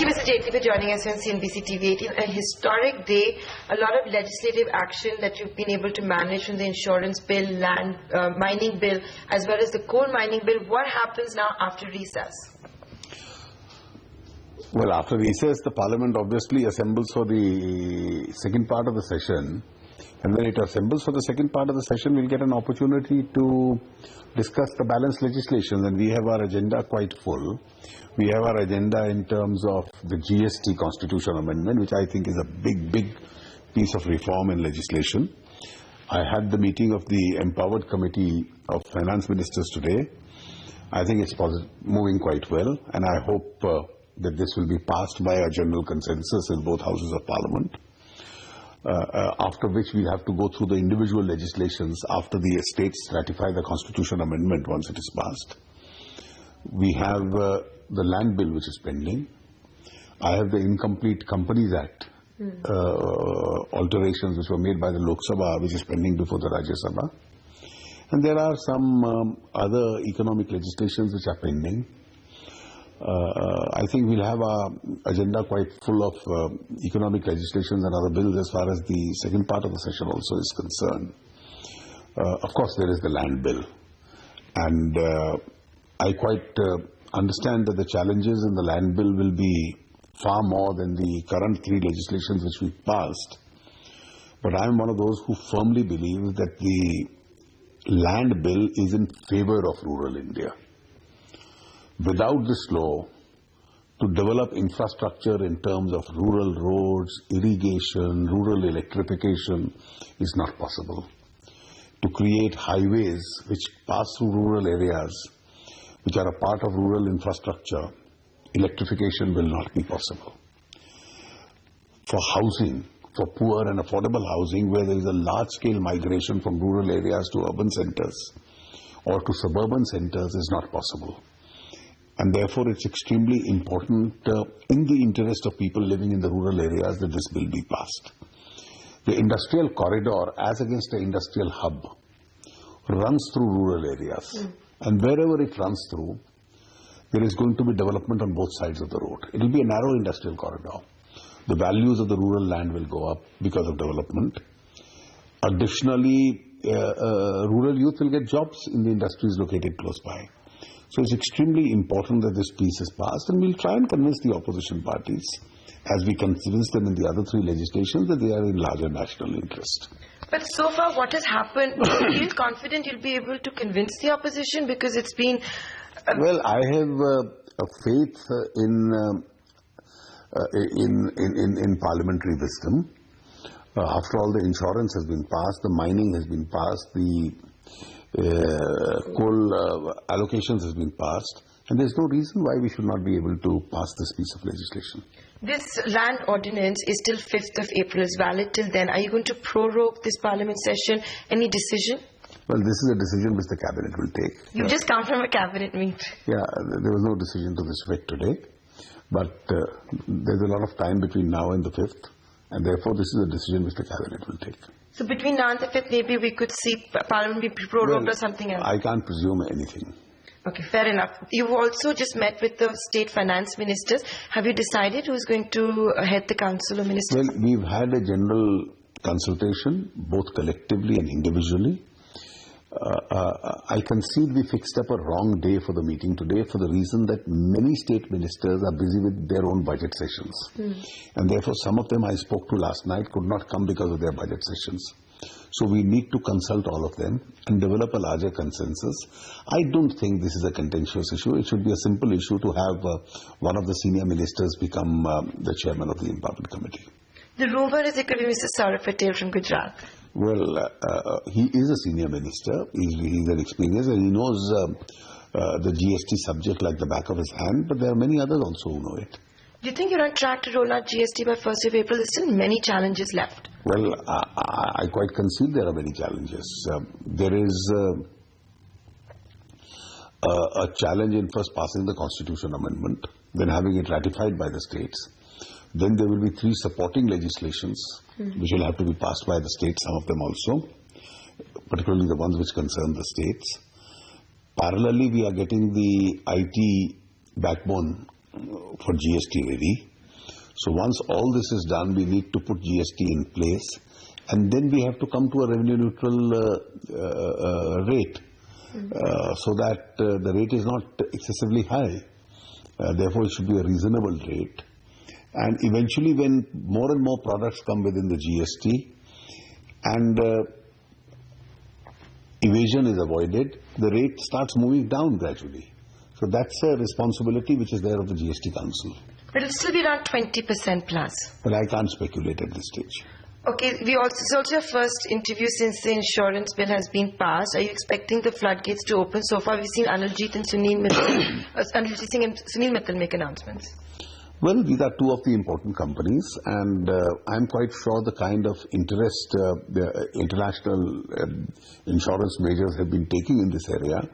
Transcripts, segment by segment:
you, Mr. Jaitley, for joining us on CNBC TV18. A historic day, a lot of legislative action that you've been able to manage from the insurance bill, land mining bill, as well as the coal mining bill. What happens now after recess? Well, after recess, the Parliament obviously assembles for the second part of the session. And when it assembles for the second part of the session, we'll get an opportunity to discuss the balanced legislation. And we have our agenda quite full. We have our agenda in terms of the GST Constitution Amendment, which I think is a big piece of reform in legislation. I had the meeting of the Empowered Committee of Finance Ministers today. I think it's moving quite well, and I hope that this will be passed by a general consensus in both houses of Parliament. After which we have to go through the individual legislations after the states ratify the Constitution Amendment once it is passed. We have the land bill which is pending. I have the Incomplete Companies Act alterations which were made by the Lok Sabha, which is pending before the Rajya Sabha. And there are some other economic legislations which are pending. I think we'll have our agenda quite full of economic legislations and other bills as far as the second part of the session also is concerned. Of course, there is the land bill. And I quite understand that the challenges in the land bill will be far more than the current three legislations which we passed. But I am one of those who firmly believe that the land bill is in favor of rural India. Without this law, to develop infrastructure in terms of rural roads, irrigation, rural electrification is not possible. To create highways which pass through rural areas, which are a part of rural infrastructure, electrification will not be possible. For housing, for poor and affordable housing, where there is a large-scale migration from rural areas to urban centers or to suburban centers, is not possible. And therefore, it's extremely important in the interest of people living in the rural areas that this bill be passed. The industrial corridor, as against the industrial hub, runs through rural areas. And wherever it runs through, there is going to be development on both sides of the road. It will be a narrow industrial corridor. The values of the rural land will go up because of development. Additionally, rural youth will get jobs in the industries located close by. So it's extremely important that this piece is passed, and we'll try and convince the opposition parties, as we convince them in the other three legislations, that they are in larger national interest. But so far, what has happened? Do you feel confident you'll be able to convince the opposition? Because it's been... Well, I have a faith in parliamentary wisdom. After all, the insurance has been passed, the mining has been passed, the coal allocations has been passed, and there's no reason why we should not be able to pass this piece of legislation. This land ordinance is till 5th of April, is valid till then. Are you going to prorogue this parliament session? Any decision? Well, this is a decision which the cabinet will take. You just come from a cabinet meet. Yeah, there was no decision to this effect today, but there's a lot of time between now and the 5th, and therefore this is a decision which the cabinet will take. So between now and the 5th, maybe we could see Parliament be prorogued or something else? I can't presume anything. Okay, fair enough. You've also just met with the state finance ministers. Have you decided who's going to head the council of ministers? Well, we've had a general consultation, both collectively and individually. I concede we fixed up a wrong day for the meeting today for the reason that many state ministers are busy with their own budget sessions. And therefore, some of them I spoke to last night could not come because of their budget sessions. So we need to consult all of them and develop a larger consensus. I don't think this is a contentious issue. It should be a simple issue to have one of the senior ministers become the chairman of the Empowerment Committee. The rumor is it could be Mr. Saurabh Patel from Gujarat. Well, he is a senior minister. He's an experienced, and he knows the GST subject like the back of his hand, but there are many others also who know it. Do you think you're on track to roll out GST by 1st of April? There's still many challenges left. Well, I quite concede there are many challenges. There is a challenge in first passing the Constitution Amendment, then having it ratified by the states. Then there will be 3 supporting legislations which will have to be passed by the states, some of them also, particularly the ones which concern the states. Parallelly, we are getting the IT backbone for GST ready. So once all this is done, we need to put GST in place, and then we have to come to a revenue neutral rate, so that the rate is not excessively high. Therefore, it should be a reasonable rate. And eventually, when more and more products come within the GST and evasion is avoided, the rate starts moving down gradually. So that's a responsibility which is there of the GST Council. But it'll still be around 20% plus. But I can't speculate at this stage. Okay, it's also your first interview since the insurance bill has been passed. Are you expecting the floodgates to open? So far, we've seen Anuljit and Sunil Mittal make announcements. Well, these are two of the important companies, and I'm quite sure the kind of interest the international insurance majors have been taking in this area,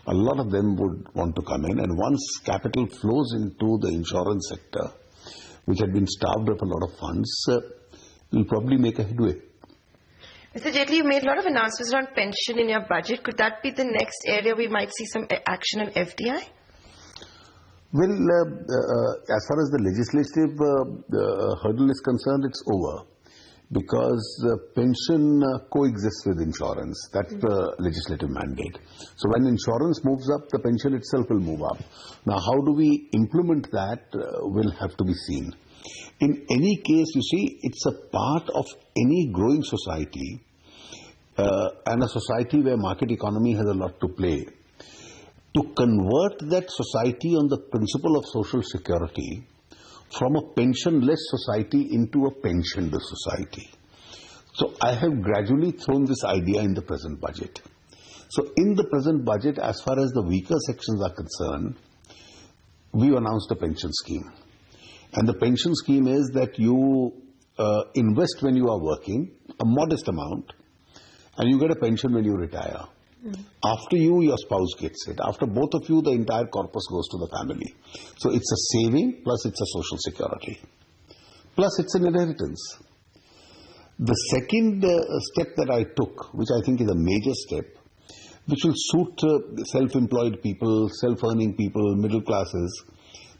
a lot of them would want to come in. And once capital flows into the insurance sector, which had been starved of a lot of funds, will probably make a headway. Mr. Jaitley, you made a lot of announcements around pension in your budget. Could that be the next area we might see some action on FDI? Well, as far as the legislative hurdle is concerned, it's over, because pension coexists with insurance. That's the legislative mandate. So when insurance moves up, the pension itself will move up. Now, how do we implement that will have to be seen. In any case, you see, it's a part of any growing society and a society where market economy has a lot to play. To convert that society on the principle of social security from a pensionless society into a pensioned society. So I have gradually thrown this idea in the present budget. So in the present budget, as far as the weaker sections are concerned, we've announced a pension scheme. And the pension scheme is that you invest when you are working, a modest amount, and you get a pension when you retire. After you, your spouse gets it. After both of you, the entire corpus goes to the family. So it's a saving, plus it's a social security. Plus it's an inheritance. The second step that I took, which I think is a major step, which will suit self-employed people, self-earning people, middle classes,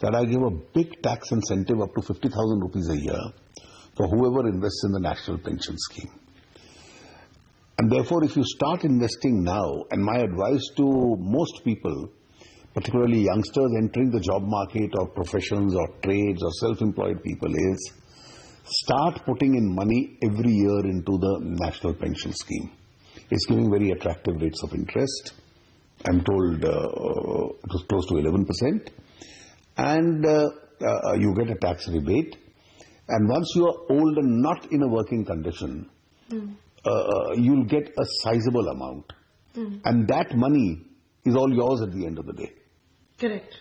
that I give a big tax incentive up to 50,000 rupees a year for whoever invests in the National Pension Scheme. And therefore, if you start investing now, and my advice to most people, particularly youngsters entering the job market or professions or trades or self-employed people, is start putting in money every year into the National Pension Scheme. It's giving very attractive rates of interest. I'm told it was close to 11%. And you get a tax rebate. And once you are old and not in a working condition, you'll get a sizable amount. And that money is all yours at the end of the day. Correct.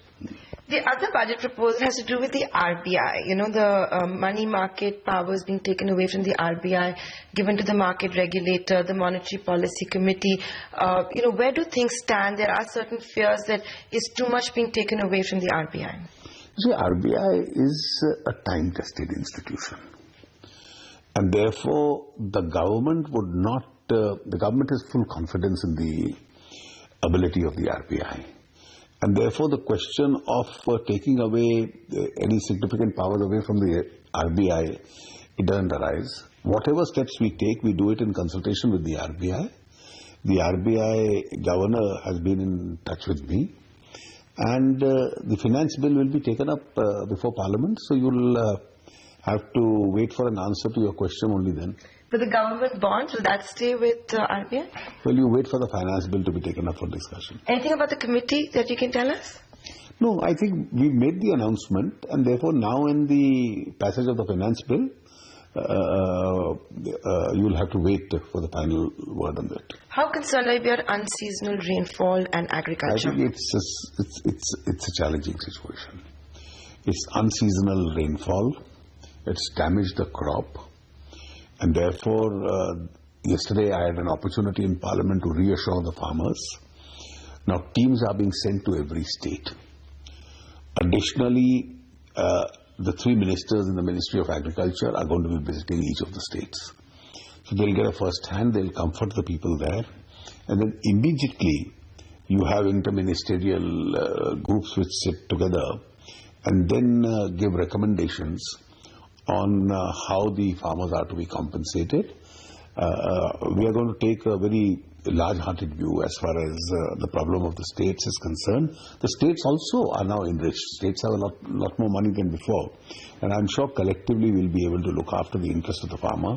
The other budget proposal has to do with the RBI. You know, the money market powers being taken away from the RBI, given to the market regulator, the Monetary Policy Committee. Where do things stand? There are certain fears that is too much being taken away from the RBI. See, RBI is a time-tested institution. And therefore, the government would not, the government has full confidence in the ability of the RBI. And therefore, the question of taking away any significant powers away from the RBI, it doesn't arise. Whatever steps we take, we do it in consultation with the RBI. The RBI governor has been in touch with me. And the finance bill will be taken up before Parliament. So you'll have to wait for an answer to your question only then. But the government bonds, will that stay with RBI? Well, you wait for the finance bill to be taken up for discussion. Anything about the committee that you can tell us? No, I think we made the announcement, and therefore now in the passage of the finance bill, you'll have to wait for the final word on that. How concerned are you about unseasonal rainfall and agriculture? I think it's a challenging situation. It's unseasonal rainfall. It's damaged the crop. And therefore, yesterday I had an opportunity in Parliament to reassure the farmers. Now, teams are being sent to every state. Additionally, the three ministers in the Ministry of Agriculture are going to be visiting each of the states. So they'll get a first hand, they'll comfort the people there. And then immediately, you have interministerial groups which sit together and then give recommendations on how the farmers are to be compensated. We are going to take a very large-hearted view as far as the problem of the states is concerned. The states also are now enriched. States have a lot more money than before. And I'm sure collectively we'll be able to look after the interest of the farmer.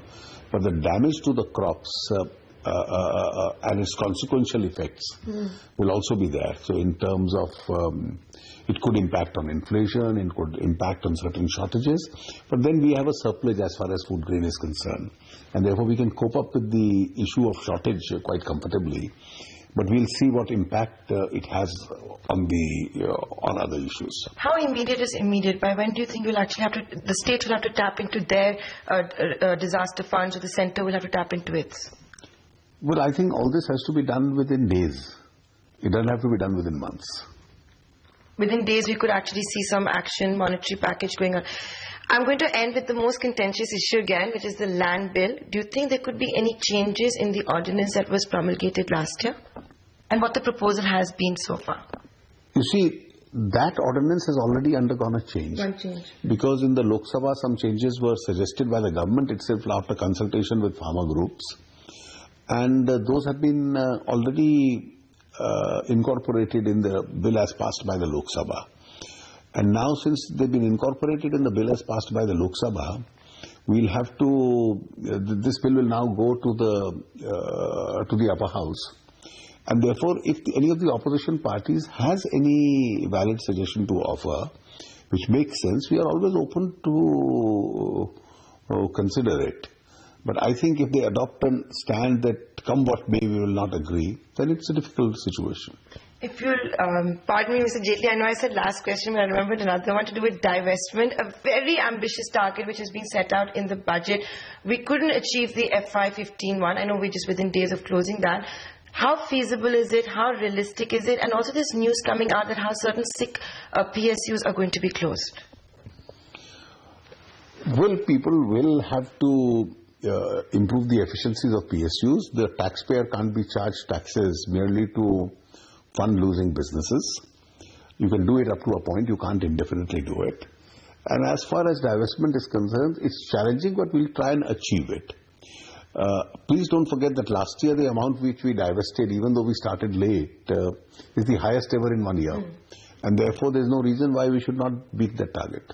But the damage to the crops and its consequential effects will also be there. So in terms of, it could impact on inflation, it could impact on certain shortages, but then we have a surplus as far as food grain is concerned. And therefore we can cope up with the issue of shortage quite comfortably. But we'll see what impact it has on on other issues. How immediate is immediate? By when do you think the state will have to tap into their disaster funds, or the centre will have to tap into its? Well, I think all this has to be done within days. It doesn't have to be done within months. Within days, we could actually see some action, monetary package going on. I'm going to end with the most contentious issue again, which is the land bill. Do you think there could be any changes in the ordinance that was promulgated last year? And what the proposal has been so far? You see, that ordinance has already undergone a change. One change. Because in the Lok Sabha, some changes were suggested by the government itself after consultation with farmer groups. And those have been already incorporated in the bill as passed by the Lok Sabha. And now, since they've been incorporated in the bill as passed by the Lok Sabha, we'll have to, this bill will now go to the upper house. And therefore, if any of the opposition parties has any valid suggestion to offer, which makes sense, we are always open to consider it. But I think if they adopt a stand that come what may, we will not agree, then it's a difficult situation. If you'll pardon me, Mr. Jaitley, I know I said last question, but I remembered another one to do with divestment, a very ambitious target which has been set out in the budget. We couldn't achieve the FY15 one. I know we're just within days of closing that. How feasible is it? How realistic is it? And also this news coming out that how certain sick PSUs are going to be closed. Well, people will have to improve the efficiencies of PSUs. The taxpayer can't be charged taxes merely to fund losing businesses. You can do it up to a point, you can't indefinitely do it. And as far as divestment is concerned, it's challenging, but we'll try and achieve it. Please don't forget that last year the amount which we divested, even though we started late, is the highest ever in 1 year. And therefore there's no reason why we should not beat that target.